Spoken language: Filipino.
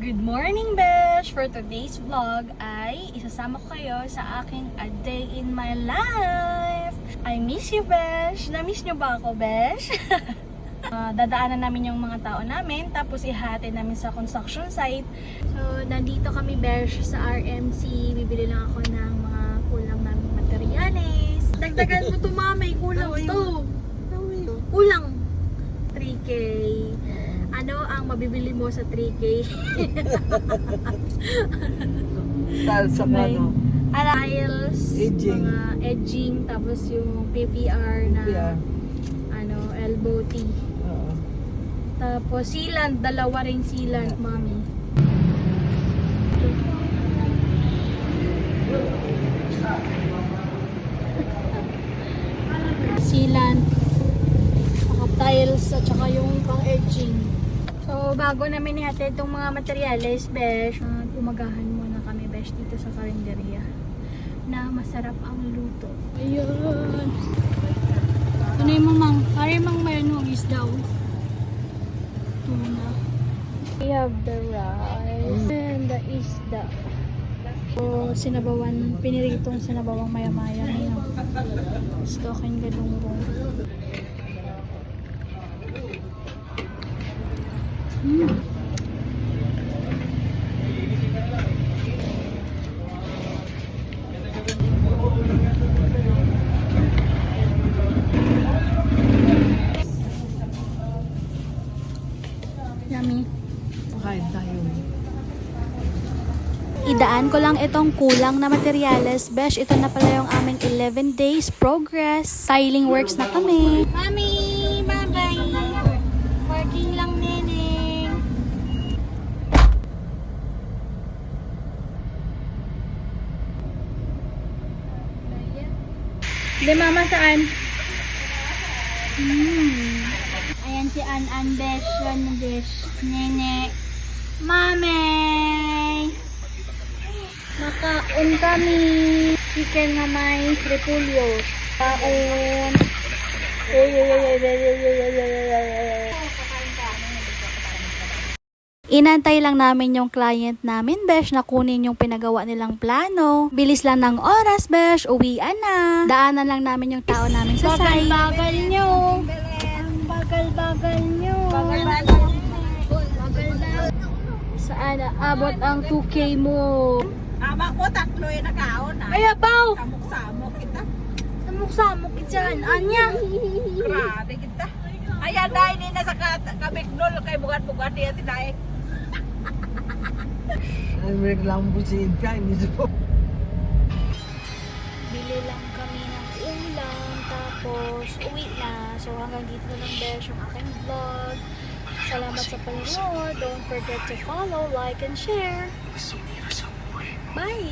Good morning, Besh! For today's vlog ay isasama ko kayo sa aking A Day in My Life. I miss you, Besh! Na-miss nyo ba ako, Besh? Dadaanan namin yung mga tao namin, tapos ihatid namin sa construction site. So, nandito kami, Besh, sa RMC. Bibili lang ako ng mga kulang naming materyales. Dagdagan mo to, mamay. Kulang to. Kulang. 3K. Ano ang mabibili mo sa 3K? Tiles sa ano? Tiles, Edging. mga edging, tapos yung PPR na Yeah. elbow T. Oo. Tapos sealant, dalawa ring sealant, mami. Sealant, saka tiles, at saka yung pang edging. So, bago namin ihatid itong mga materyales, Besh, umagahan muna kami, Besh, dito sa karinderya na masarap ang luto. Ayun. Ano yung mamang? Pare mang mayroon ng isda. Tuna. We have the rice and the isda. So, sinabawan, piniritong sinabawang maya-maya niya. Stokin gadunggong. Yummy. Kain tayo. Idaan ko lang itong kulang na materyales. Besh, ito na pala yung aming 11 days progress. Tiling works na kami. Mami, bye-bye. Working lang, neneng. Hindi, mama, saan? Ayan si An Besh. Yan na Besh. Nene. Mami! Makaon kami. Chicken na may repulyo. Kaon. Inantay lang namin yung client namin, Besh, na kunin yung pinagawa nilang plano. Bilis lang ng oras, Besh. Uwian na. Daanan lang namin yung tao namin sa site. Bagal nyo. Ang bagal nyo. Bagal na. Saan abot ang 2K mo? Ama ko, tatlo yung nakaon. Ay, abaw! Samok-samok kita. Samok-samok dyan. Anya? Grabe kita. Ayan, dahil din na sa kabignol kay bugat-bugat niya si Day. Ay, may lambusin ka. Bili lang kami ng ulam, tapos uwi na. So hanggang dito na lang, Besh, yung aking vlog. Salamat sa panonood. Don't forget to follow, like, and share. Bye!